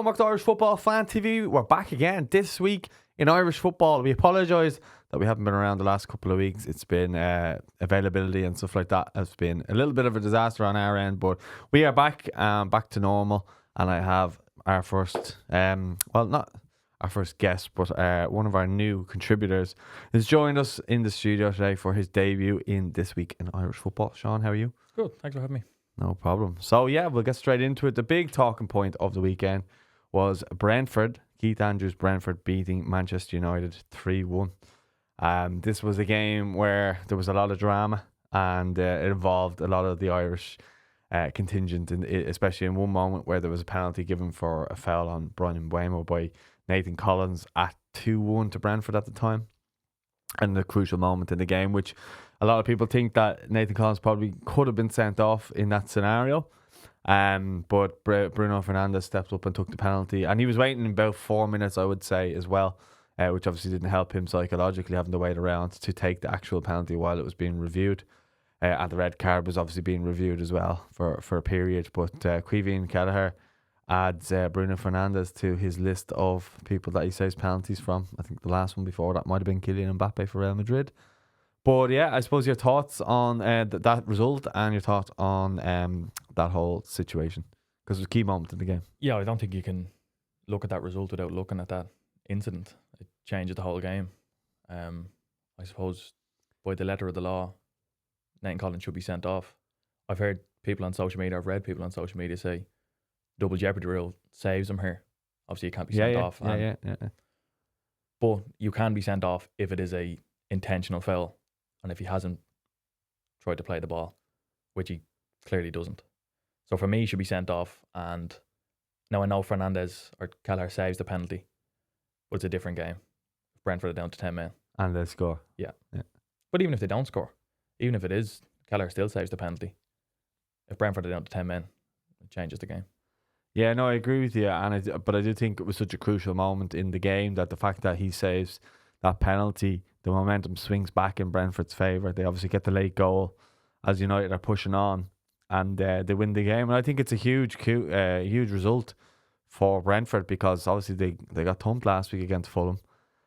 Welcome back to Irish Football Fan TV. We're back again this week in Irish football. We apologise that we haven't been around the last couple of weeks. It's been availability and stuff like that has been a little bit of a disaster on our end, but we are back to normal. And I have our first, not our first guest, but one of our new contributors has joined us in the studio today for his debut in This Week in Irish Football. Sean, how are you? Good, thanks for having me. No problem. So yeah, we'll get straight into it. The big talking point of the weekend was Brentford, Keith Andrews' Brentford beating Manchester United 3-1. This was a game where there was a lot of drama and it involved a lot of the Irish contingent, especially in one moment where there was a penalty given for a foul on Bryan Mbeumo by Nathan Collins at 2-1 to Brentford at the time. And the crucial moment in the game, which a lot of people think that Nathan Collins probably could have been sent off in that scenario. But Bruno Fernandes stepped up and took the penalty, and he was waiting about 4 minutes, I would say, as well, which obviously didn't help him psychologically, having to wait around to take the actual penalty while it was being reviewed. And the red card was obviously being reviewed as well for a period. But Caoimhín Kelleher adds Bruno Fernandes to his list of people that he saves penalties from. I think the last one before that might have been Kylian Mbappe for Real Madrid. But yeah, I suppose your thoughts on that result and your thoughts on that whole situation, because it was a key moment in the game. Yeah, I don't think you can look at that result without looking at that incident. It changed the whole game. I suppose by the letter of the law, Nathan Collins should be sent off. I've heard people on social media, I've read people on social media say double jeopardy rule saves him here. Obviously, you can't be sent off. Yeah. But you can be sent off if it is a intentional foul, and if he hasn't tried to play the ball, which he clearly doesn't. So for me, he should be sent off. And now I know Fernandes or Kelleher saves the penalty, but it's a different game. Brentford are down to 10 men. And they score. Yeah. But even if they don't score, even if it is, Kelleher still saves the penalty. If Brentford are down to 10 men, it changes the game. Yeah, no, I agree with you, but I do think it was such a crucial moment in the game that the fact that he saves that penalty, the momentum swings back in Brentford's favour. They obviously get the late goal as United are pushing on, and they win the game. And I think it's a huge result for Brentford, because obviously they got thumped last week against Fulham.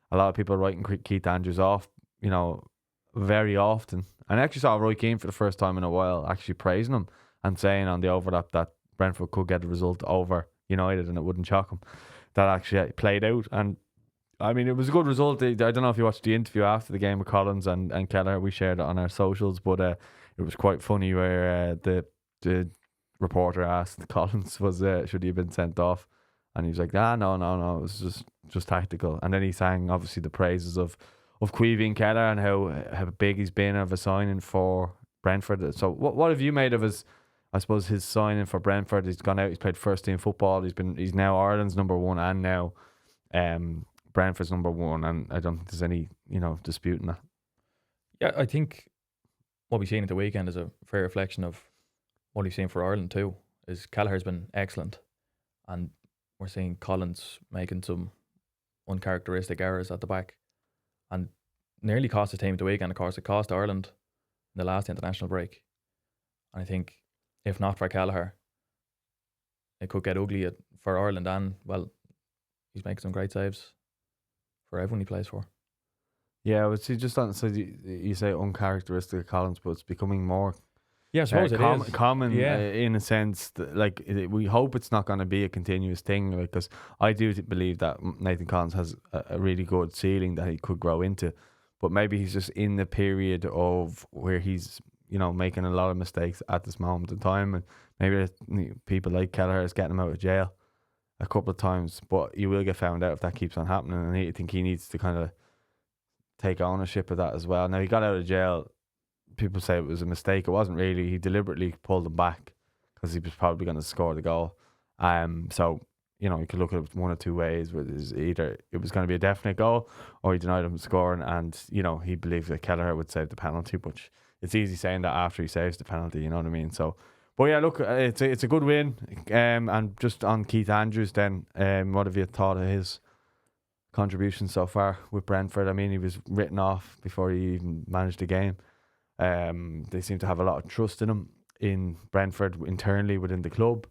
A lot of people writing Keith Andrews off, very often. And I actually saw Roy Keane for the first time in a while actually praising him and saying on the overlap that Brentford could get a result over United and it wouldn't shock him. That actually played out, and I mean, it was a good result. I don't know if you watched the interview after the game with Collins and Kelleher. We shared it on our socials, but it was quite funny where the reporter asked Collins should he have been sent off, and he was like, no, it was just tactical. And then he sang obviously the praises of Caoimhín Kelleher and how big he's been of a signing for Brentford. So what have you made of his signing for Brentford? He's gone out, he's played first team football, he's now Ireland's number one and now Brentford's number one, and I don't think there's any disputing that. Yeah, I think what we've seen at the weekend is a fair reflection of what we've seen for Ireland too. Is Kelleher's been excellent, and we're seeing Collins making some uncharacteristic errors at the back, and nearly cost the team at the weekend. Of course, it cost Ireland in the last international break, and I think if not for Kelleher, it could get ugly for Ireland. And well, he's making some great saves for everyone he plays for. Yeah, but see, just on, so you say uncharacteristic of Collins, but it's becoming more I suppose it is common in a sense. We hope it's not going to be a continuous thing, because I do believe that Nathan Collins has a really good ceiling that he could grow into, but maybe he's just in the period of where he's making a lot of mistakes at this moment in time, and maybe people like Kelleher is getting him out of jail a couple of times, but you will get found out if that keeps on happening, and I think he needs to kind of take ownership of that as well. Now, he got out of jail, people say it was a mistake. It wasn't really. He deliberately pulled him back because he was probably going to score the goal. So you could look at it one or two ways. Either it was going to be a definite goal, or he denied him scoring, and he believed that Kelleher would save the penalty, but it's easy saying that after he saves the penalty, you know what I mean? So, but yeah, look, it's a good win. And just on Keith Andrews then, what have you thought of his contribution so far with Brentford? I mean, he was written off before he even managed the game. They seem to have a lot of trust in him in Brentford internally within the club,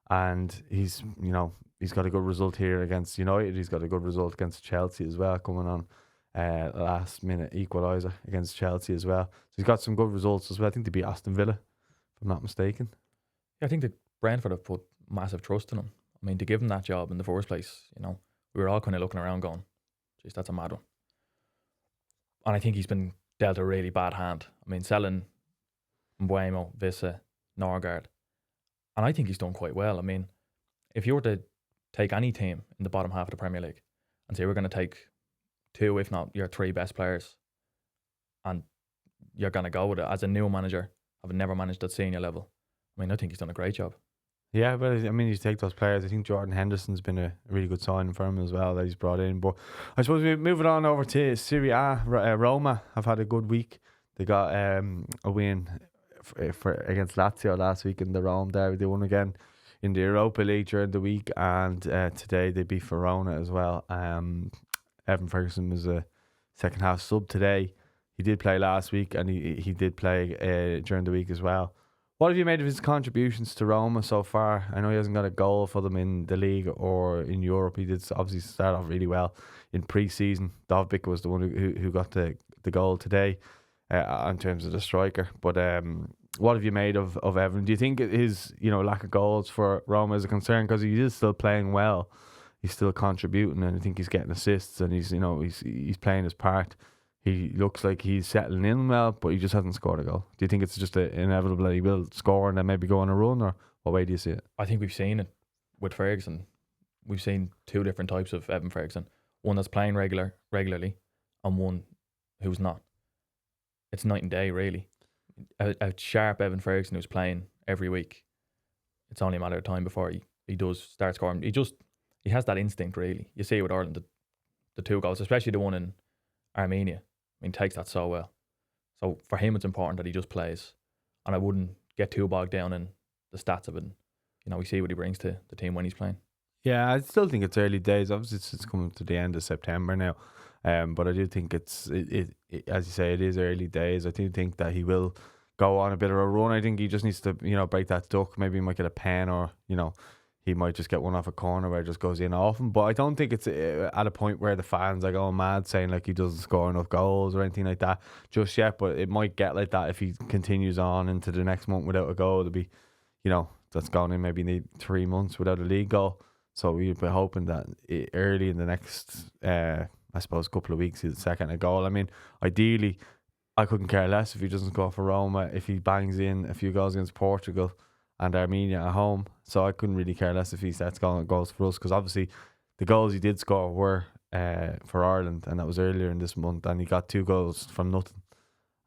and he's he's got a good result here against United. He's got a good result against Chelsea as well, coming on last minute equaliser against Chelsea as well. So he's got some good results as well. I think they beat Aston Villa, if I'm not mistaken. Yeah, I think that Brentford have put massive trust in him. I mean, to give him that job in the first place, we were all kind of looking around going, geez, that's a mad one. And I think he's been dealt a really bad hand. I mean, selling Mbeumo, Vissa, Norgard, and I think he's done quite well. I mean, if you were to take any team in the bottom half of the Premier League and say we're going to take 2, if not your 3 best players, and you're going to go with it as a new manager, having never managed at senior level, I mean, I think he's done a great job. Yeah, but I mean, you take those players. I think Jordan Henderson's been a really good signing for him as well that he's brought in. But I suppose we're moving on over to Serie A. Roma have had a good week. They got a win for against Lazio last week in the Rome derby. They won again in the Europa League during the week, and today they beat Verona as well. Evan Ferguson was a second half sub today. He did play last week, and he did play during the week as well. What have you made of his contributions to Roma so far? I know he hasn't got a goal for them in the league or in Europe. He did obviously start off really well in pre-season. Dovbyk was the one who got the goal today in terms of the striker. But what have you made of Evan? Do you think his lack of goals for Roma is a concern? Because he is still playing well. He's still contributing, and I think he's getting assists, and he's playing his part. He looks like he's settling in well, but he just hasn't scored a goal. Do you think it's just inevitable that he will score and then maybe go on a run, or what way do you see it? I think we've seen it with Ferguson. We've seen 2 different types of Evan Ferguson. One that's playing regularly, and one who's not. It's night and day, really. A sharp Evan Ferguson who's playing every week, it's only a matter of time before he does start scoring. He has that instinct, really. You see it with Ireland, the 2 goals, especially the one in Armenia. I mean, takes that so well. So for him, it's important that he just plays, and I wouldn't get too bogged down in the stats of it. We see what he brings to the team when he's playing. Yeah, I still think it's early days. Obviously, it's coming to the end of September now, but I do think it's as you say, it is early days. I do think that he will go on a bit of a run. I think he just needs to break that duck. Maybe he might get a pen, or he might just get one off a corner where it just goes in often. But I don't think it's at a point where the fans are going mad saying like he doesn't score enough goals or anything like that just yet. But it might get like that if he continues on into the next month without a goal. It'll be, that's gone in maybe need 3 months without a league goal. So we'd be hoping that early in the next, I suppose, couple of weeks, he'll second a goal. I mean, ideally, I couldn't care less if he doesn't score for Roma, if he bangs in a few goals against Portugal and Armenia at home. So I couldn't really care less if he starts scoring goals for us, because obviously the goals he did score were for Ireland, and that was earlier in this month, and he got 2 goals from nothing.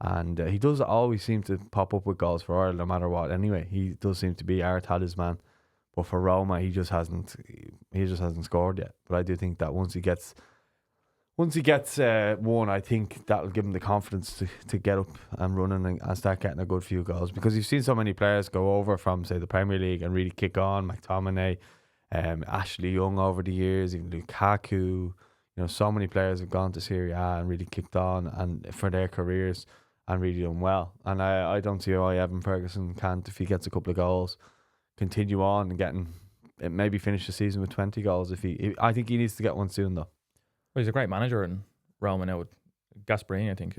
And he does always seem to pop up with goals for Ireland no matter what. Anyway, he does seem to be our talisman. But for Roma, he just hasn't scored yet. But I do think that once he gets one, I think that'll give him the confidence to get up and running and start getting a good few goals. Because you've seen so many players go over from, say, the Premier League and really kick on. McTominay, Ashley Young over the years, even Lukaku. So many players have gone to Serie A and really kicked on and for their careers and really done well. And I don't see why Evan Ferguson can't, if he gets a couple of goals, continue on and maybe finish the season with 20 goals. I think he needs to get one soon though. Well, he's a great manager in Roma now with Gasperini, I think.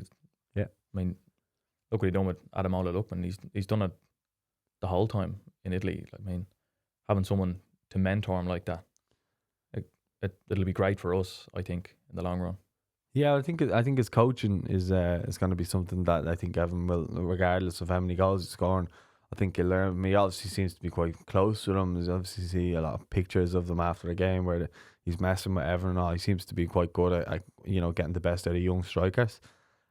Yeah. I mean, look what he done with Ademola Lookman. He's done it the whole time in Italy. I mean, having someone to mentor him like that, it'll be great for us, I think, in the long run. Yeah, I think his coaching is going to be something that I think Evan will, regardless of how many goals he's scoring, I think he'll learn. He obviously seems to be quite close with him. There's obviously see a lot of pictures of them after the game where he's messing with Everton and all. He seems to be quite good at getting the best out of young strikers.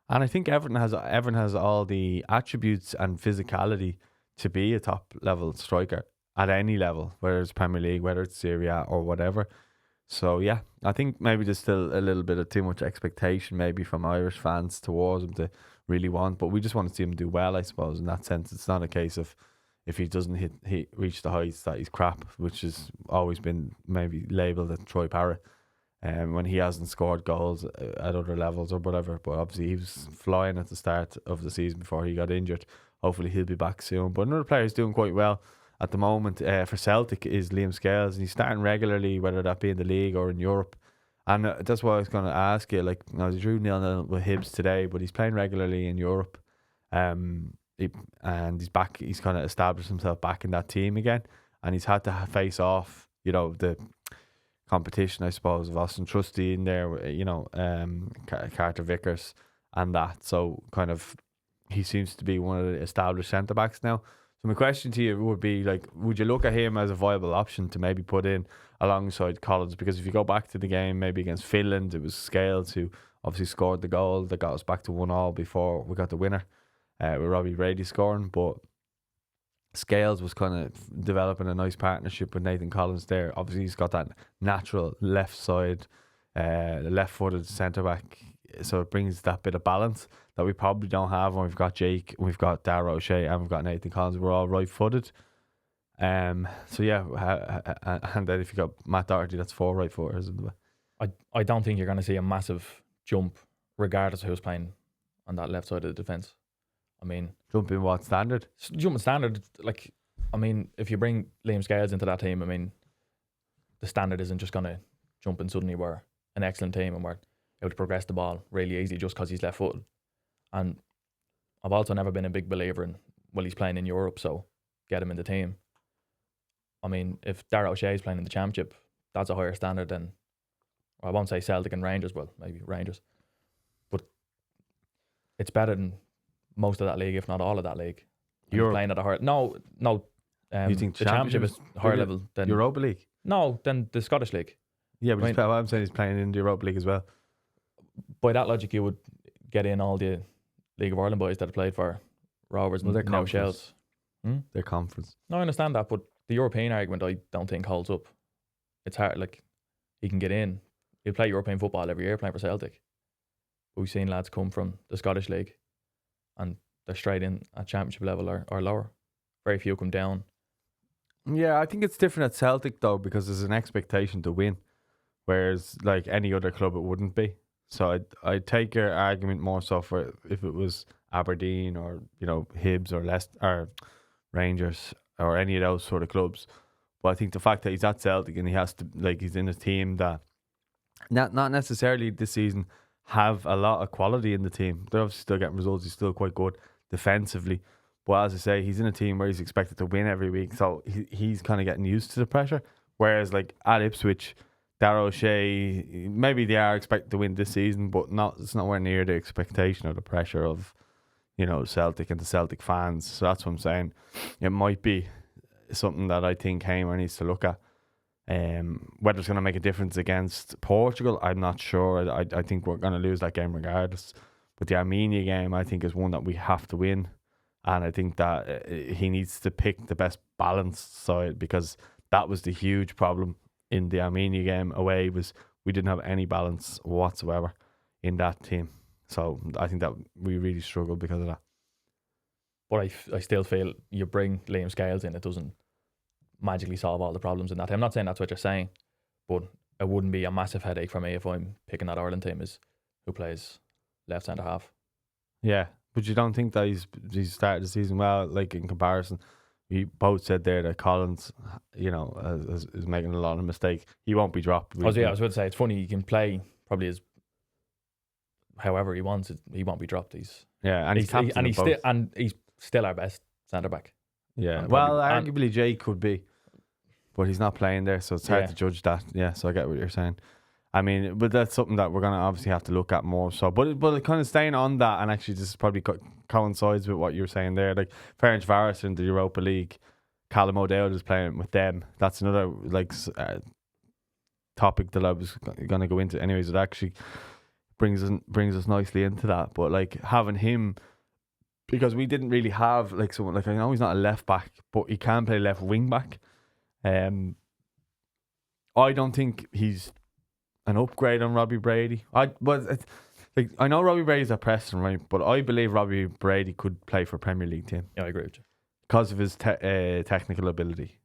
And I think Everton has all the attributes and physicality to be a top level striker at any level, whether it's Premier League, whether it's Serie A or whatever. So yeah, I think maybe there's still a little bit of too much expectation maybe from Irish fans towards him to really want, but we just want to see him do well, I suppose. In that sense, it's not a case of if he doesn't reach the heights that he's crap, which has always been maybe labelled at Troy Parrott, when he hasn't scored goals at other levels or whatever. But obviously he was flying at the start of the season before he got injured. Hopefully he'll be back soon. But another player is doing quite well, at the moment for Celtic is Liam Scales, and he's starting regularly, whether that be in the league or in Europe. And that's what I was going to ask you. Like, he drew 0-0 with Hibs today, but he's playing regularly in Europe. And he's back. He's kind of established himself back in that team again, and he's had to face off, the competition, I suppose, of Austin Trusty in there, Carter Vickers and that. So kind of, he seems to be one of the established centre backs now. So my question to you would be, like, would you look at him as a viable option to maybe put in alongside Collins? Because if you go back to the game, maybe against Finland, it was Scales who obviously scored the goal that got us back to 1-1 before we got the winner, with Robbie Brady scoring. But Scales was kind of developing a nice partnership with Nathan Collins there. Obviously, he's got that natural left side, left-footed centre back, so it brings that bit of balance that we probably don't have when we've got Jake, we've got Darragh O'Shea, and we've got Nathan Collins. We're all right-footed. So yeah, and then if you got Matt Doherty, that's 4 right-footers. I don't think you're going to see a massive jump, regardless of who's playing on that left side of the defence. I mean, jumping what standard? Jumping standard, like, I mean, if you bring Liam Scales into that team, I mean, the standard isn't just going to jump and suddenly we're an excellent team and we're able to progress the ball really easily just because he's left-footed. And I've also never been a big believer in, well, he's playing in Europe, so get him in the team. I mean, if Darragh O'Shea is playing in the Championship, that's a higher standard than, I won't say Celtic and Rangers, well, maybe Rangers, but it's better than most of that league, if not all of that league. You're playing at a higher... No. You think the Championship is higher level than... Europa League? No, than the Scottish League. Yeah, but what I'm saying, he's playing in the Europa League as well. By that logic, you would get in all the League of Ireland boys that have played for Rovers and now Shells. Their conference. No, I understand that, but the European argument I don't think holds up. It's hard, like, he can get in. He'll play European football every year playing for Celtic. But we've seen lads come from the Scottish League and they're straight in at Championship level or lower. Very few come down. Yeah, I think it's different at Celtic though, because there's an expectation to win, whereas like any other club it wouldn't be. So I'd take your argument more so for if it was Aberdeen or Hibs or Leicester or Rangers or any of those sort of clubs. But I think the fact that he's at Celtic and he has to, like, he's in a team that not necessarily this season have a lot of quality in the team. They're obviously still getting results. He's still quite good defensively. But as I say, he's in a team where he's expected to win every week. So he's kind of getting used to the pressure. Whereas like at Ipswich, Darragh O'Shea, maybe they are expected to win this season, but it's nowhere near the expectation or the pressure of, Celtic and the Celtic fans. So that's what I'm saying. It might be something that I think Hamer needs to look at. Whether it's going to make a difference against Portugal, I'm not sure. I think we're going to lose that game regardless. But the Armenia game, I think, is one that we have to win. And I think that he needs to pick the best balanced side, because that was the huge problem in the Armenia game away, was we didn't have any balance whatsoever in that team. So I think that we really struggled because of that. But I still feel you bring Liam Scales in, it doesn't magically solve all the problems in that team. I'm not saying that's what you're saying, but it wouldn't be a massive headache for me if I'm picking that Ireland team is who plays left centre half. Yeah, but you don't think that he's started the season well, like in comparison? We both said there that Collins, is making a lot of mistakes. He won't be dropped. I was going to say, it's funny, he can play probably as however he wants. He won't be dropped. He's still our best centre back. Yeah, well, arguably Jake could be, but he's not playing there, so it's hard to judge that. Yeah, so I get what you're saying. I mean, but that's something that we're gonna obviously have to look at more. So, but kind of staying on that, and actually this probably coincides with what you're saying there. Like Ferencváros in the Europa League, Callum O'Dowd is playing with them. That's another topic that I was gonna go into. Anyways, it actually brings us nicely into that. But like having him, because we didn't really have like someone, like, I know he's not a left back, but he can play left wing back. I don't think he's an upgrade on Robbie Brady. I know Robbie Brady's at Preston, right? But I believe Robbie Brady could play for a Premier League team. Yeah, I agree with you. Because of his technical ability.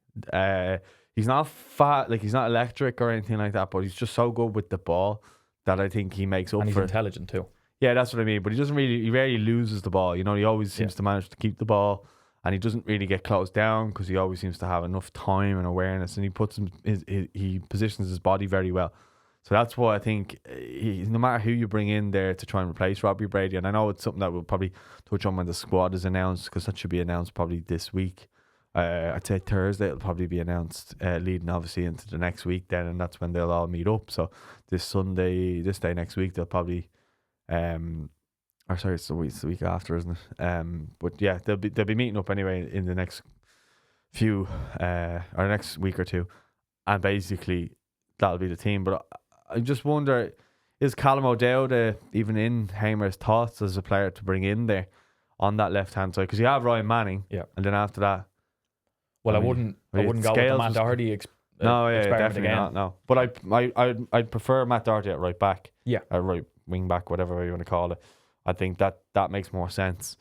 He's not fat, like he's not electric or anything like that, but he's just so good with the ball that I think he makes up for. And he's intelligent too. Yeah, that's what I mean. But he rarely loses the ball. He always seems to manage to keep the ball. and he doesn't really get closed down because he always seems to have enough time and awareness, and he puts he positions his body very well. So that's why I think no matter who you bring in there to try and replace Robbie Brady, and I know it's something that we'll probably touch on when the squad is announced, because that should be announced probably this week. I'd say Thursday it'll probably be announced, leading obviously into the next week then, and that's when they'll all meet up. So this day next week, they'll probably, or sorry, it's the week after, isn't it? But yeah, they'll be meeting up anyway in the next few, or next week or two, and basically that'll be the team. But I just wonder, is Callum O'Dowda even in Hamer's thoughts as a player to bring in there on that left hand side? Because you have Ryan Manning, Yeah. and then after that, Well, I wouldn't go with the Matt Doherty experiment definitely again. not. No, but I'd prefer Matt Doherty at right back. Yeah. Right wing back, whatever you want to call it. I think that makes more sense.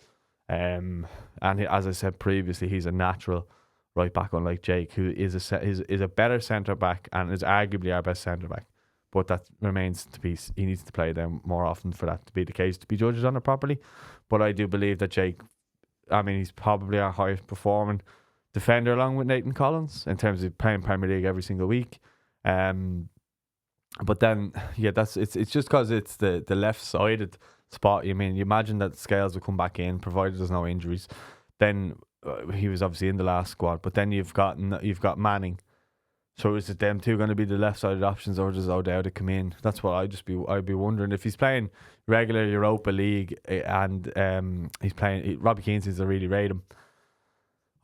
And as I said previously, he's a natural right back, unlike Jake, who is a better centre back and is arguably our best centre back. But that remains to be. He needs to play them more often for that to be the case, to be judged on it properly. But I do believe that Jake, I mean, he's probably our highest performing defender along with Nathan Collins in terms of playing Premier League every single week. But then it's just because it's the left sided spot. I mean, you imagine that Scales will come back in provided there's no injuries. Then he was obviously in the last squad, but then you've got Manning. So is it them two going to be the left-sided options, or does O'Dowda come in? That's what I'd be wondering. If he's playing regular Europa League and he's playing, Robbie Keane seems to really rate him.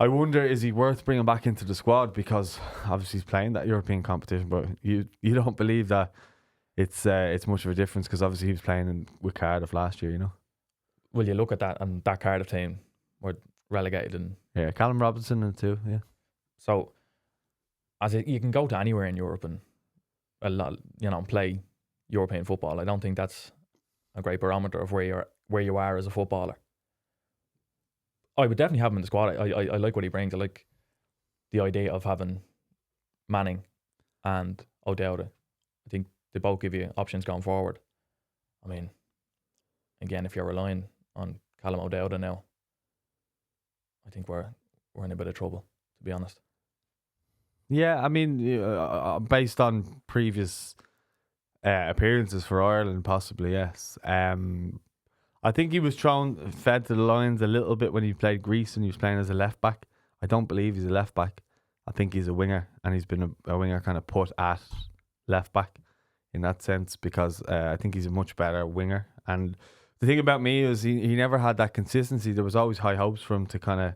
I wonder, is he worth bringing back into the squad, because obviously he's playing that European competition, but you don't believe that it's much of a difference, because obviously he was playing with Cardiff last year, you know. Well, you look at that, and that Cardiff team were relegated, and Callum Robinson and too, yeah. So you can go to anywhere in Europe and play European football. I don't think that's a great barometer of where you are as a footballer. I would definitely have him in the squad. I like what he brings. I like the idea of having Manning and O'Dowda. I think they both give you options going forward. I mean, again, if you're relying on Callum O'Dowda now, I think we're in a bit of trouble, to be honest. Yeah, I mean, based on previous appearances for Ireland, possibly, yes. I think he was fed to the Lions a little bit when he played Greece and he was playing as a left back. I don't believe he's a left back. I think he's a winger, and he's been a winger kind of put at left back in that sense, because I think he's a much better winger. And the thing about me is he never had that consistency. There was always high hopes for him to kind of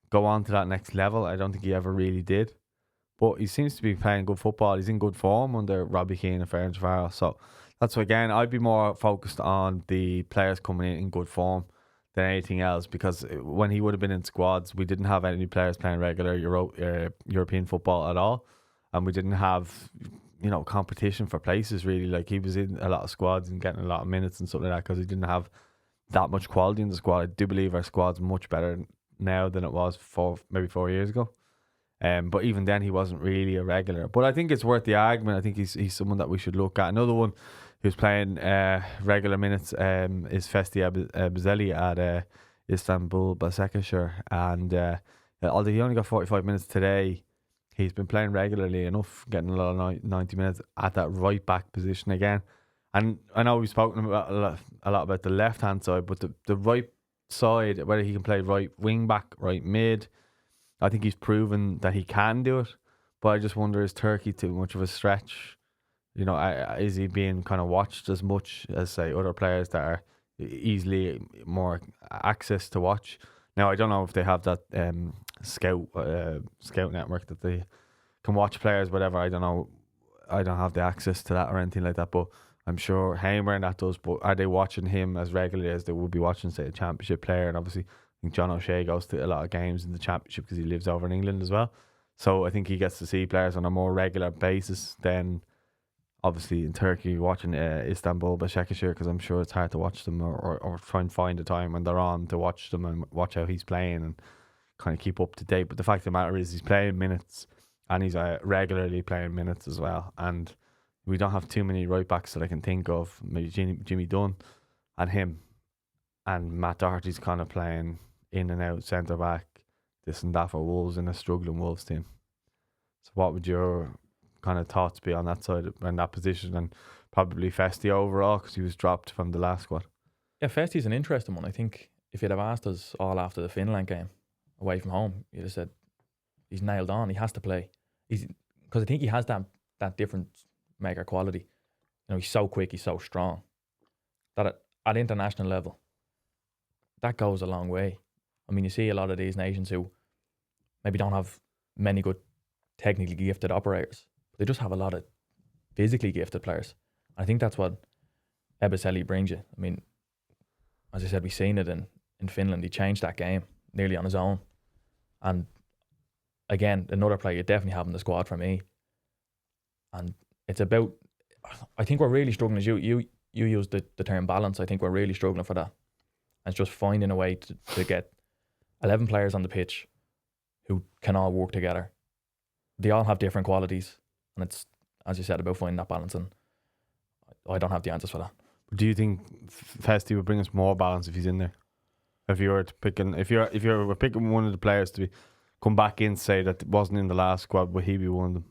go on to that next level. I don't think he ever really did. But he seems to be playing good football. He's in good form under Robbie Keane and Ferencváros Varela. So that's why, again, I'd be more focused on the players coming in good form than anything else, because when he would have been in squads, we didn't have any players playing regular European football at all, and we didn't have competition for places really. Like, he was in a lot of squads and getting a lot of minutes and stuff like that because he didn't have that much quality in the squad. I do believe our squad's much better now than it was 4 years ago. But even then, he wasn't really a regular. But I think it's worth the argument. I think he's someone that we should look at. Another one who's playing regular minutes is Festi Abzeli at Istanbul Basaksehir. And although he only got 45 minutes today, he's been playing regularly enough, getting a lot of 90 minutes at that right back position again. And I know we've spoken about a lot about the left hand side, but the right side, whether he can play right wing back, right mid, I think he's proven that he can do it. But I just wonder, is Turkey too much of a stretch? Is he being kind of watched as much as, say, other players that are easily more access to watch? Now, I don't know if they have that scout network that they can watch players, whatever. I don't know. I don't have the access to that or anything like that. But I'm sure Hamer and that does. But are they watching him as regularly as they would be watching, say, a Championship player? And obviously, I think John O'Shea goes to a lot of games in the Championship because he lives over in England as well. So I think he gets to see players on a more regular basis than obviously in Turkey watching Istanbul Basaksehir, because I'm sure it's hard to watch them or try and find a time when they're on to watch them and watch how he's playing and kind of keep up to date. But the fact of the matter is he's playing minutes, and he's regularly playing minutes as well. And we don't have too many right backs that I can think of. Maybe Jimmy Dunn and him, and Matt Doherty's kind of playing in and out centre back. this and that for Wolves in a struggling Wolves team. So what would your kind of thoughts be on that side and that position, and probably Festi overall because he was dropped from the last squad? Yeah, Festi's an interesting one. I think if you'd have asked us all after the Finland game away from home, you'd have said he's nailed on. He has to play. Because I think he has that difference maker quality. You know, he's so quick, he's so strong. That at international level, that goes a long way. I mean, you see a lot of these nations who maybe don't have many good technically gifted operators. They just have a lot of physically gifted players. I think that's what Ebiseli brings you. I mean, as I said, we've seen it in Finland. He changed that game nearly on his own. And again, another player you definitely have in the squad for me. And it's about, I think we're really struggling, as you used the term balance. I think we're really struggling for that. And it's just finding a way to get 11 players on the pitch who can all work together. They all have different qualities. And it's, as you said, about finding that balance. And I don't have the answers for that. Do you think Festi would bring us more balance if he's in there? If you were to if you were picking one of the players to come back in, say that wasn't in the last squad, would he be one of them?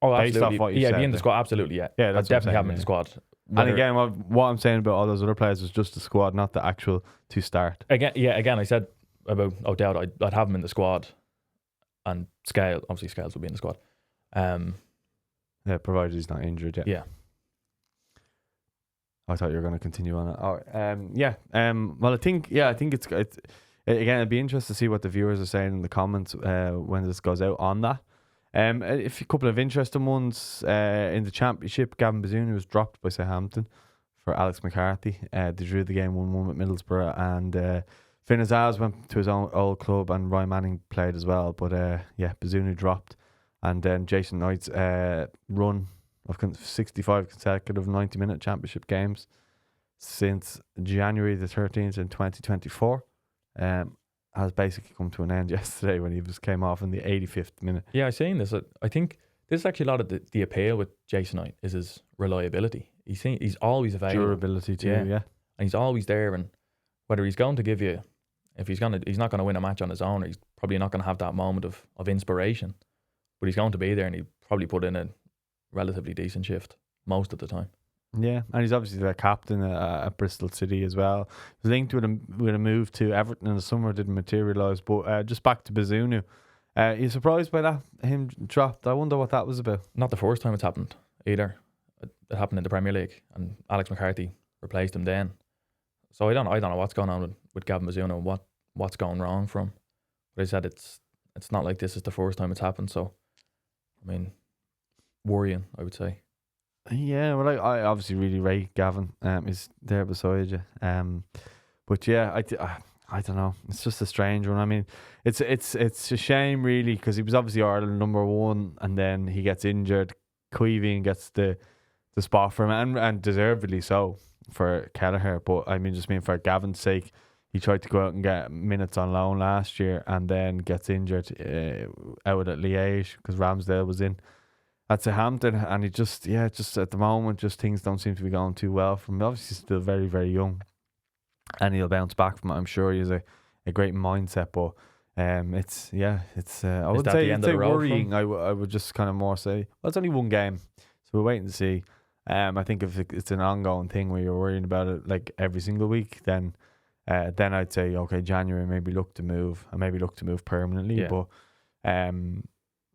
Oh, Based absolutely. off what you said be in the there. squad. Absolutely, yeah. Yeah, that's I'd definitely have him in the squad. And again, what I'm saying about all those other players was just the squad, not the actual to start. Again, I said about O'Dowd, I'd have him in the squad, and obviously Scales would be in the squad. Yeah, provided he's not injured yet. Yeah. I thought you were going to continue on it. Oh, well, I think it's again, it'd be interesting to see what the viewers are saying in the comments when this goes out on that. A couple of interesting ones in the Championship. Gavin Bazunu was dropped by Southampton for Alex McCarthy. They drew the game 1-1 with Middlesbrough, and Finn Azaz went to his own old club, and Ryan Manning played as well. But Bazunu dropped, and then Jason Knight's run of 65 consecutive 90-minute Championship games since January the 13th in 2024 has basically come to an end yesterday when he came off in the 85th minute. Yeah, I've seen this. I think this is actually a lot of the appeal with Jason Knight is his reliability. He's always available. Durability too, yeah. And he's always there, and whether he's going to give you, he's not going to win a match on his own, or he's probably not going to have that moment of inspiration, but he's going to be there, and he probably put in a relatively decent shift most of the time. Yeah, and he's obviously the captain at Bristol City as well. He was linked with a move to Everton in the summer, didn't materialise. But just back to Bazunu, you surprised by that, him dropped? I wonder what that was about. Not the first time it's happened either. It happened in the Premier League, and Alex McCarthy replaced him then. So I don't know what's going on with Gavin Bazunu, what's going wrong for him. But I said it's not like this is the first time it's happened. So I mean, worrying, I would say. Yeah, well, I obviously really rate Gavin. He's there beside you. But yeah, I don't know. It's just a strange one. I mean, it's a shame really, because he was obviously Ireland number one, and then he gets injured. Caoimhín gets the spot for him, and deservedly so for Kelleher. But I mean, for Gavin's sake, he tried to go out and get minutes on loan last year, and then gets injured out at Liège because Ramsdale was in at Southampton, and he just at the moment, just things don't seem to be going too well for him. Obviously, still very, very young, and he'll bounce back from it. I'm sure he has a great mindset, but I would say it's worrying. I would just kind of more say, well, it's only one game, so we're waiting to see. I think if it's an ongoing thing where you're worrying about it like every single week, then I'd say okay, January maybe look to move permanently. Yeah. But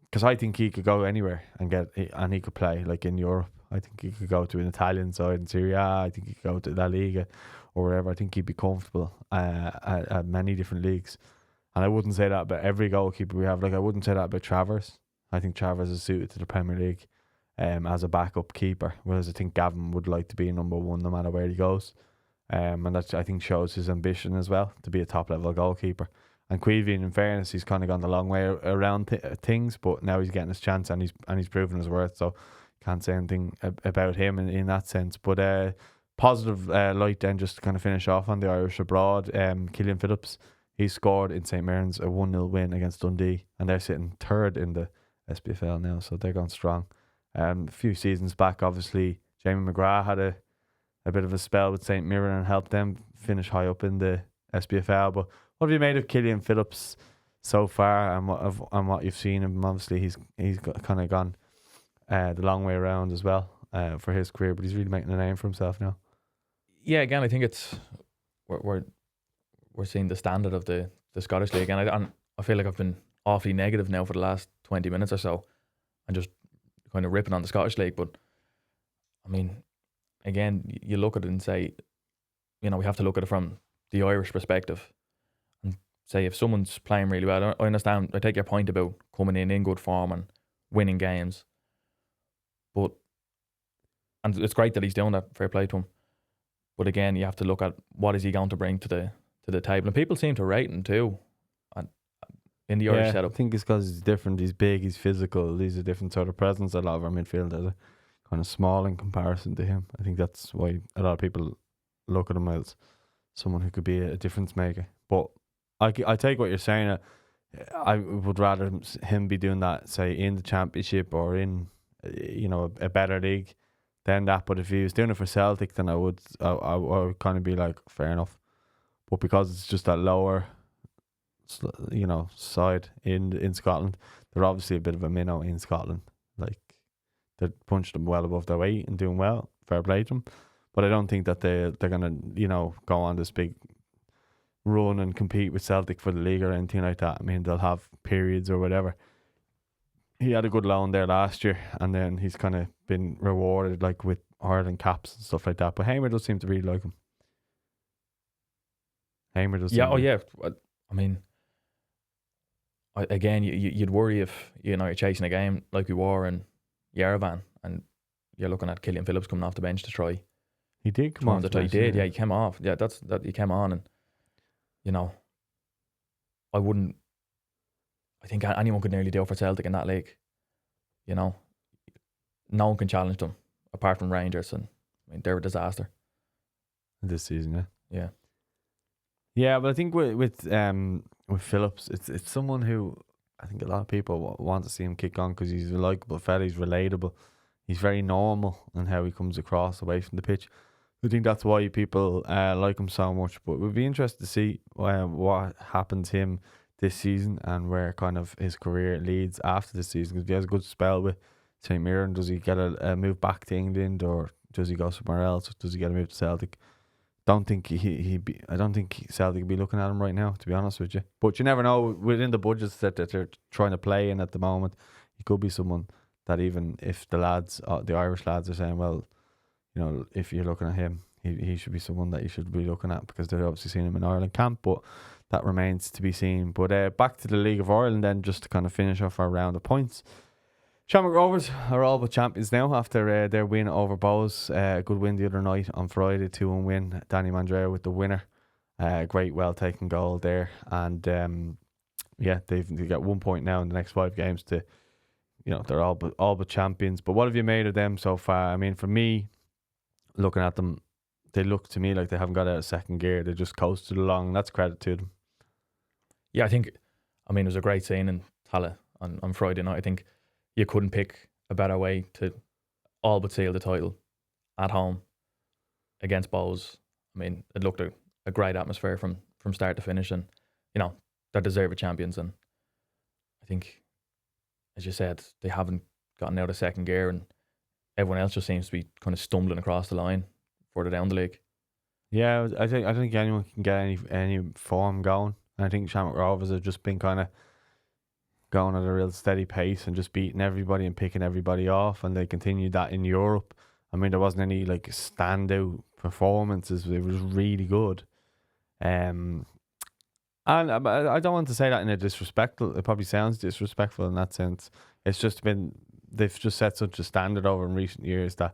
because I think he could go anywhere and he could play like in Europe. I think he could go to an Italian side in Serie A. I think he could go to La Liga or wherever. I think he'd be comfortable at many different leagues. And I wouldn't say that about every goalkeeper we have. Like, I wouldn't say that about Travers. I think Travers is suited to the Premier League as a backup keeper, whereas I think Gavin would like to be number one no matter where he goes. And that, I think, shows his ambition as well to be a top level goalkeeper. And Caoimhín, in fairness, he's kind of gone the long way around things, but now he's getting his chance, and he's proven his worth. So can't say anything about him in that sense. But positive light then, just to kind of finish off on the Irish abroad. Cillian Phillips, he scored in St Mirren's a 1-0 win against Dundee, and they're sitting third in the SPFL now, so they're going strong. A few seasons back, obviously, Jamie McGrath had a bit of a spell with St Mirren and helped them finish high up in the SPFL. But what have you made of Cillian Phillips' so far, and what you've seen him. Obviously, he's kind of gone the long way around as well for his career, but he's really making a name for himself now. Yeah, again, I think we're seeing the standard of the Scottish League, and I feel like I've been awfully negative now for the last 20 minutes or so, and just kind of ripping on the Scottish League. But I mean, again, you look at it and say, we have to look at it from the Irish perspective, and say if someone's playing really well, I understand. I take your point about coming in good form and winning games, and it's great that he's doing that. Fair play to him. But again, you have to look at what is he going to bring to the table, and people seem to rate him too, and in the Irish setup. I think it's because he's different. He's big. He's physical. He's a different sort of presence. A lot of our midfielders are kind of small in comparison to him. I think that's why a lot of people look at him as someone who could be a difference maker. But I take what you're saying. I would rather him be doing that, say, in the Championship or in a better league than that. But if he was doing it for Celtic, then I would kind of be like, fair enough. But because it's just that lower, side in Scotland, they're obviously a bit of a minnow in Scotland. Like, they're punching them well above their weight and doing well. Fair play to them. But I don't think that they're gonna go on this big run and compete with Celtic for the league or anything like that. I mean, they'll have periods or whatever. He had a good loan there last year, and then he's kind of been rewarded like with Ireland caps and stuff like that. But Hamer does seem to really like him. Hamer does. Yeah. Oh yeah. I mean, again, you'd worry if you're chasing a game like we were in Yerevan, and you're looking at Killian Phillips coming off the bench to try. He did come on. He did. Yeah, he came off. Yeah, he came on, and I think anyone could nearly do it for Celtic in that league. No one can challenge them apart from Rangers, and I mean they're a disaster this season. Yeah. Yeah, but I think with Phillips, it's someone who I think a lot of people want to see him kick on because he's a likeable fella. He's relatable. He's very normal in how he comes across away from the pitch. I think that's why people like him so much. But we'd be interested to see what happens to him this season and where kind of his career leads after this season. Because if he has a good spell with St Mirren, does he get a move back to England, or does he go somewhere else? Does he get a move to Celtic? I don't think Celtic would be looking at him right now, to be honest with you. But you never know. Within the budgets that they're trying to play in at the moment, he could be someone that, even if the lads, the Irish lads, are saying, well, if you're looking at him, he should be someone that you should be looking at, because they're obviously seeing him in Ireland camp. But that remains to be seen. But back to the League of Ireland then, just to kind of finish off our round of points. Shamrock Rovers are all but champions now after their win over Bows. A good win the other night on Friday, 2-1 win. Danny Mandrea with the winner. Great, well taken goal there. And they got 1 point now in the next 5 games to, they're all but champions. But what have you made of them so far? I mean, for me, looking at them, they look to me like they haven't got out of second gear. They just coasted along. That's credit to them. Yeah, it was a great scene in Tala on Friday night. I think you couldn't pick a better way to all but seal the title at home against Bows. I mean, it looked a great atmosphere from start to finish, and they're deserved champions. And I think, as you said, they haven't gotten out of second gear, and everyone else just seems to be kind of stumbling across the line further down the league. Yeah, I think anyone can get any form going. And I think Shamrock Rovers have just been kind of going at a real steady pace and just beating everybody and picking everybody off, and they continued that in Europe. I mean, there wasn't any like standout performances. It was really good. And I don't want to say that in a disrespectful. It probably sounds disrespectful in that sense. It's just they've just set such a standard over in recent years that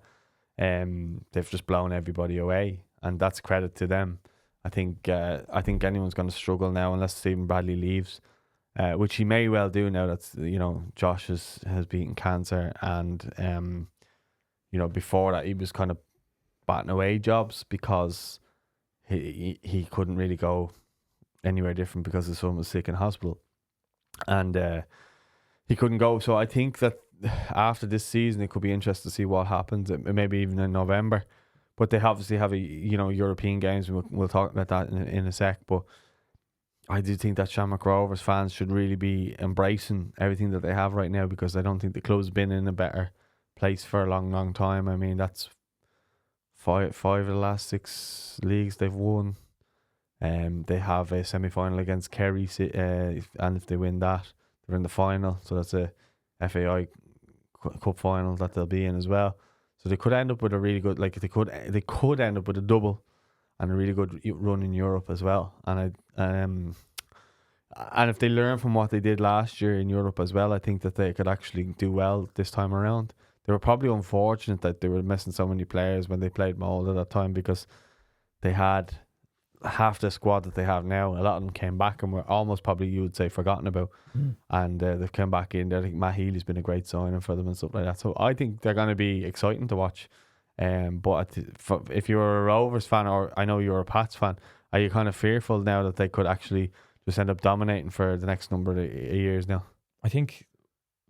they've just blown everybody away, and that's credit to them. I think anyone's going to struggle now unless Stephen Bradley leaves, which he may well do now that Josh has beaten cancer, and before that he was kind of batting away jobs because he couldn't really go anywhere different because his son was sick in hospital, and he couldn't go. So I think that after this season it could be interesting to see what happens, maybe even in November. But they obviously have European games, and we'll talk about that in a sec. But I do think that Shamrock Rovers fans should really be embracing everything that they have right now, because I don't think the club's been in a better place for a long time. I mean, that's five of the last 6 leagues they've won. They have a semi-final against Kerry, and if they win that, they're in the final. So that's a FAI Cup final that they'll be in as well. So they could end up with a really good, like they could end up with a double and a really good run in Europe as well. And and if they learn from what they did last year in Europe as well, I think that they could actually do well this time around. They were probably unfortunate that they were missing so many players when they played Molde at that time, because they had half the squad that they have now. A lot of them came back and were almost probably, you would say, forgotten about. And they've come back in. I think Matt Healy's been a great signing for them and stuff like that. So I think they're going to be exciting to watch. But if you're a Rovers fan, or I know you're a Pats fan, are you kind of fearful now that they could actually just end up dominating for the next number of years now? I think,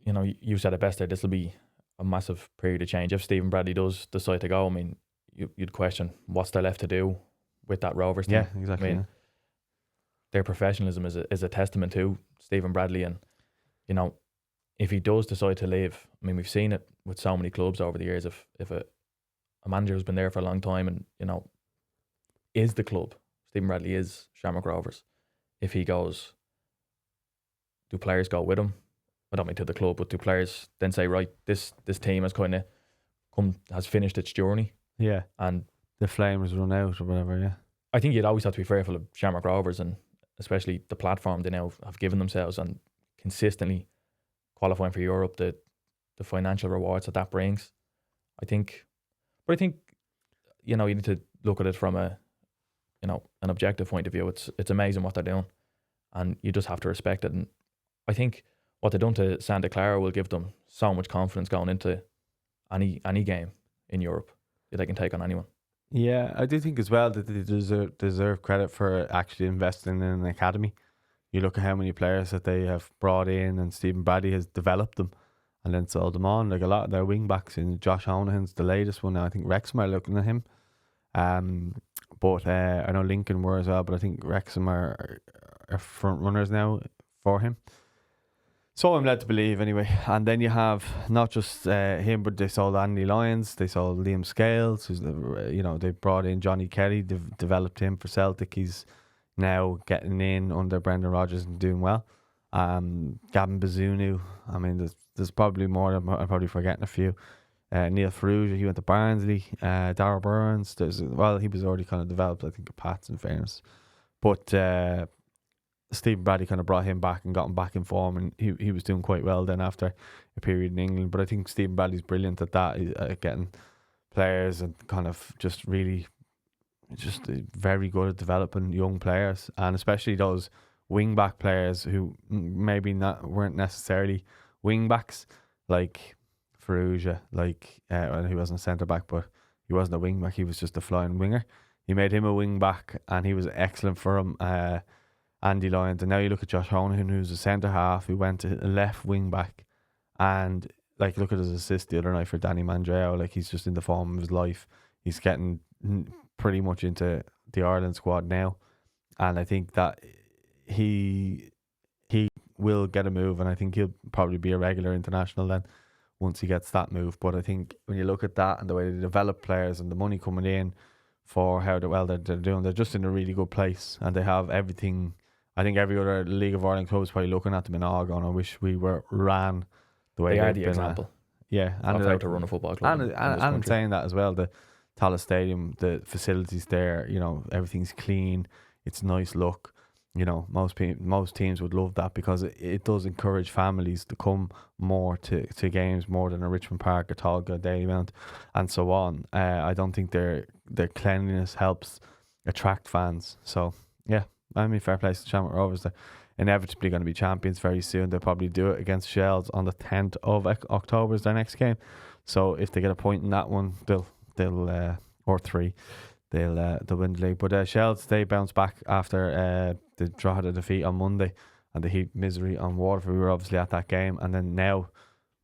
you said it best there. This will be a massive period of change. If Stephen Bradley does decide to go, I mean, you'd question what's there left to do with that Rovers team. Yeah, exactly. I mean, their professionalism is a testament to Stephen Bradley, and if he does decide to leave, I mean, we've seen it with so many clubs over the years. If a manager who's been there for a long time and is the club, Stephen Bradley is Shamrock Rovers. If he goes, do players go with him? I don't mean to the club, but do players then say, right, this team has finished its journey? Yeah, and the flame has run out or whatever. Yeah, I think you'd always have to be fearful of Shamrock Rovers, and especially the platform they now have given themselves and consistently qualifying for Europe, the financial rewards that brings. I think you need to look at it from an objective point of view. It's amazing what they're doing, and you just have to respect it. And I think what they've done to Santa Clara will give them so much confidence going into any game in Europe that they can take on anyone. Yeah, I do think as well that they deserve credit for actually investing in an academy. You look at how many players that they have brought in, and Stephen Bradley has developed them and then sold them on. Like a lot of their wing backs, in Josh Honahan's the latest one now. I think Wrexham are looking at him. But I know Lincoln were as well, but I think Wrexham are front runners now for him. So I'm led to believe anyway. And then you have not just him, but they sold Andy Lyons, they sold Liam Scales, who's they brought in Johnny Kelly, developed him for Celtic. He's now getting in under Brendan Rodgers and doing well. Gavin Bazunu, I mean, there's probably more. I'm probably forgetting a few. Neil Ferrugia, he went to Barnsley. Darryl Burns, he was already kind of developed, I think, at Pats, in fairness. But Stephen Bradley kind of brought him back and got him back in form, and he was doing quite well then after a period in England. But I think Stephen Bradley's brilliant at that, getting players and kind of just really very good at developing young players, and especially those wing back players who maybe weren't necessarily wing backs, like Ferrugia, he wasn't a centre back, but he wasn't a wing back, he was just a flying winger. He made him a wing back and he was excellent for him. Andy Lyons, and now you look at Josh Honahan, who's a centre half who went to a left wing back, and look at his assist the other night for Danny Mandreo. He's just in the form of his life. He's getting pretty much into the Ireland squad now, and I think that he will get a move, and I think he'll probably be a regular international then once he gets that move. But I think when you look at that and the way they develop players and the money coming in for how well they're doing, they're just in a really good place, and they have everything. I think every other League of Ireland club is probably looking at them in awe, going, I wish we ran the way they are they've the been example. Yeah, and how to run a football club. And saying that as well, the Tallaght Stadium, the facilities there, everything's clean, it's nice look. Most teams would love that, because it does encourage families to come more to games, more than a Richmond Park, a Tolga, Dalymount, and so on. I don't think their cleanliness helps attract fans. So yeah, I mean, fair play to Shamrock Rovers. They're inevitably going to be champions very soon. They'll probably do it against Shells on the 10th of October is their next game. So if they get a point in that one, they'll or 3. They'll win the league. But Shells, they bounce back after the draw, the defeat on Monday, and the heat misery on Waterford. We were obviously at that game, and then now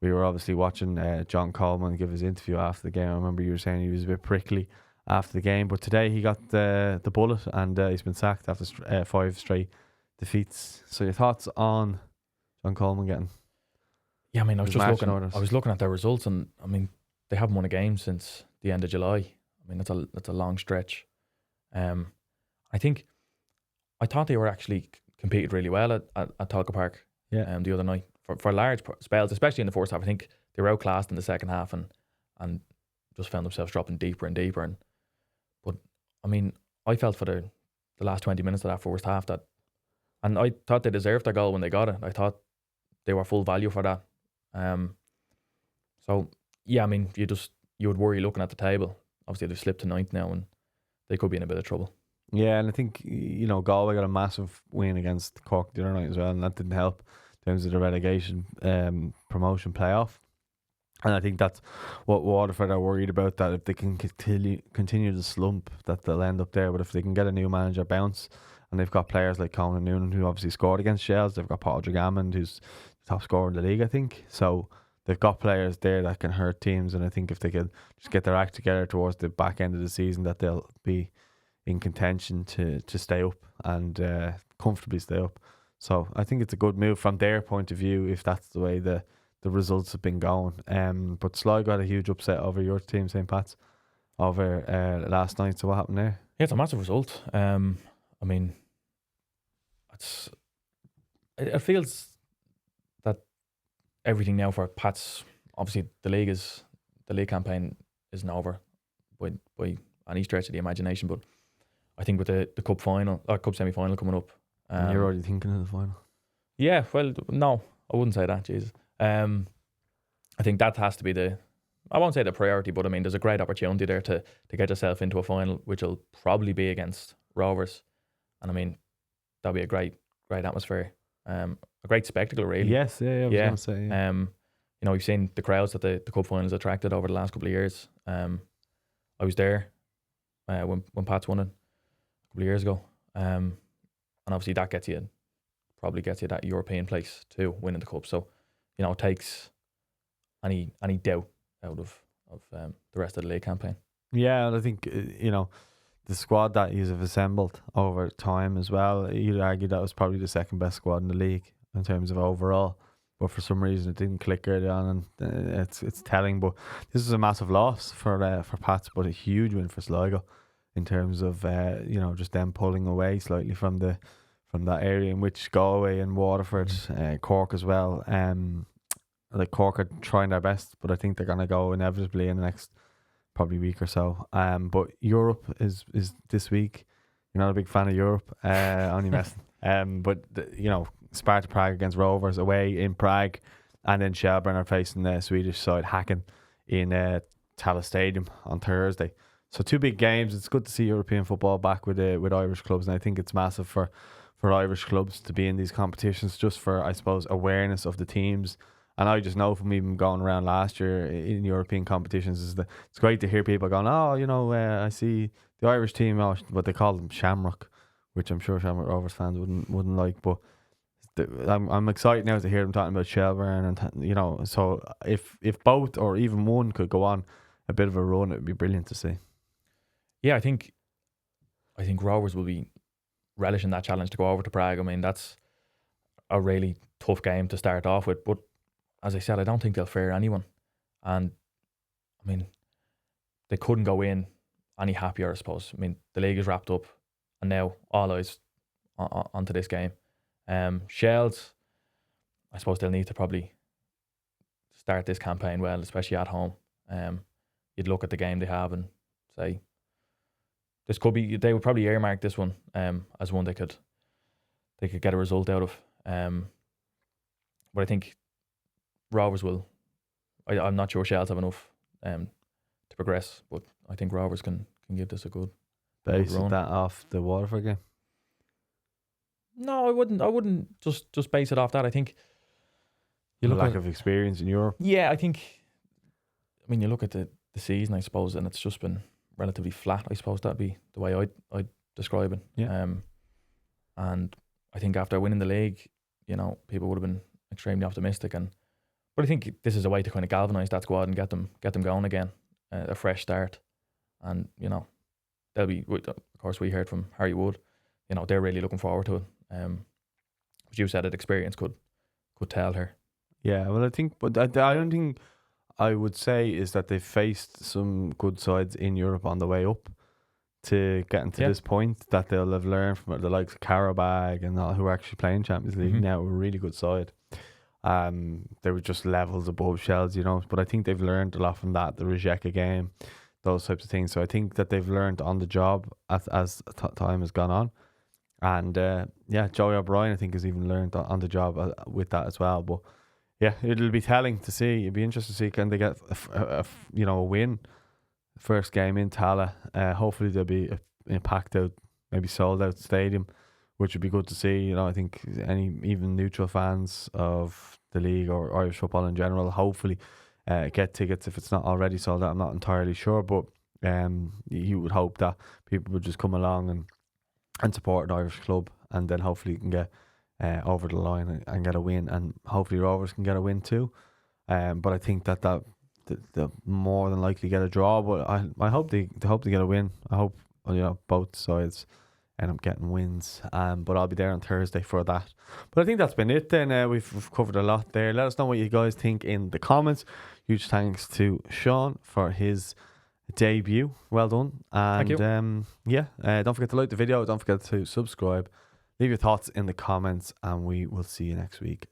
we were obviously watching John Coleman give his interview after the game. I remember you were saying he was a bit prickly after the game, but today he got the bullet, and he's been sacked after 5 straight defeats. So your thoughts on John Coleman getting? Yeah, I mean, I was His just marching looking. orders. I was looking at their results, and I mean, they haven't won a game since the end of July. I mean, that's a long stretch. I think I thought they were actually competed really well at Talca Park. Yeah. The other night for large spells, especially in the first half. I think they were outclassed in the second half and just found themselves dropping deeper and deeper. But I mean, I felt for the last 20 minutes of that first half and I thought they deserved their goal when they got it. I thought they were full value for that. So yeah, I mean, you would worry looking at the table. Obviously, they've slipped to ninth now, and they could be in a bit of trouble. Yeah, and I think, Galway got a massive win against Cork the other night as well, and that didn't help in terms of the relegation promotion playoff. And I think that's what Waterford are worried about, that if they can continue the slump, that they'll end up there. But if they can get a new manager bounce, and they've got players like Conan Noonan, who obviously scored against Shells, they've got Paul Drugammond, who's the top scorer in the league, I think. So they've got players there that can hurt teams, and I think if they could just get their act together towards the back end of the season, that they'll be in contention to stay up and comfortably stay up. So I think it's a good move from their point of view, if that's the way the results have been going. But Sligo got a huge upset over your team, St. Pat's, over last night. So what happened there? Yeah, it's a massive result. I mean, it feels that everything now for Pats. Obviously, the league campaign isn't over by any stretch of the imagination. But I think with the cup final, or cup semi final coming up, And you're already thinking of the final. Yeah, well, no, I wouldn't say that. Jesus, I think that has to be I won't say the priority, but I mean, there's a great opportunity there to get yourself into a final, which will probably be against Rovers, and I mean, that'll be a great atmosphere, a great spectacle, really. Yes, yeah, I was going to say. Yeah. We've seen the crowds that the cup finals attracted over the last couple of years. I was there when Pats won it a couple of years ago, and obviously that probably gets you that European place too, winning the cup. So, it takes any doubt out of the rest of the league campaign. Yeah, and I think the squad that you have assembled over time as well, you'd argue that was probably the second best squad in the league in terms of overall. But for some reason it didn't click early on, and it's telling. But this is a massive loss for Pats, but a huge win for Sligo in terms of just them pulling away slightly from that area in which Galway and Waterford, Cork as well. Like Cork are trying their best, but I think they're gonna go inevitably in the next probably week or so. But Europe is this week. You're not a big fan of Europe, only messing. But Sparta Prague against Rovers away in Prague, and then Shelburne are facing the Swedish side Häcken in Tallaght Stadium on Thursday. So two big games. It's good to see European football back with Irish clubs, and I think it's massive for Irish clubs to be in these competitions, just for, I suppose, awareness of the teams. And I just know from even going around last year in European competitions, it's great to hear people going, I see the Irish team, what they call them Shamrock, which I'm sure Shamrock Rovers fans wouldn't like, but I'm excited now to hear them talking about Shelburne, and so if both or even one could go on a bit of a run, it would be brilliant to see. Yeah, I think Rovers will be relishing that challenge to go over to Prague. I mean, that's a really tough game to start off with, but as I said, I don't think they'll fare anyone, and I mean, they couldn't go in any happier, I suppose. I mean, the league is wrapped up, and now all eyes onto this game. Shells, I suppose they'll need to probably start this campaign well, especially at home. You'd look at the game they have and say, this could be. They would probably earmark this one as one they could get a result out of. But I think Rovers will. I'm not sure Shells have enough to progress, but I think Rovers can give this a good. Base that off the Waterford game. No, I wouldn't just base it off that. I think you look lack of experience in Europe. Yeah, I think. I mean, you look at the season, I suppose, and it's just been relatively flat. I suppose that'd be the way I'd describe it. Yeah. And I think after winning the league, people would have been extremely optimistic, but I think this is a way to kind of galvanise that squad and get them going again, a fresh start, and they'll be. Of course, we heard from Harry Wood. They're really looking forward to it. But you said it, experience could tell her. Yeah, well, I think, but I don't think I would say is that they've faced some good sides in Europe on the way up to getting to this point, that they'll have learned from it. The likes of Karabag and all, who are actually playing Champions League now, a really good side. They were just levels above Shells, you know. But I think they've learned a lot from that, the Rijeka game, those types of things. So I think that they've learned on the job as time has gone on. And Joey O'Brien, I think, has even learned on the job with that as well. But yeah, it'll be telling to see. It'll be interesting to see, can they get a win first game in Tala. Hopefully there'll be a packed out, maybe sold out stadium, which would be good to see. You know, I think even neutral fans of the league or Irish football in general, hopefully get tickets if it's not already sold out. I'm not entirely sure, but you would hope that people would just come along and support an Irish club, and then hopefully you can get over the line and get a win, and hopefully Rovers can get a win too. But I think that they'll more than likely get a draw. But I hope they get a win. I hope both sides end up getting wins. But I'll be there on Thursday for that. But I think that's been it then. We've covered a lot there. Let us know what you guys think in the comments. Huge thanks to Sean for his debut. Well done. And Thank you. Don't forget to like the video. Don't forget to subscribe. Leave your thoughts in the comments, and we will see you next week.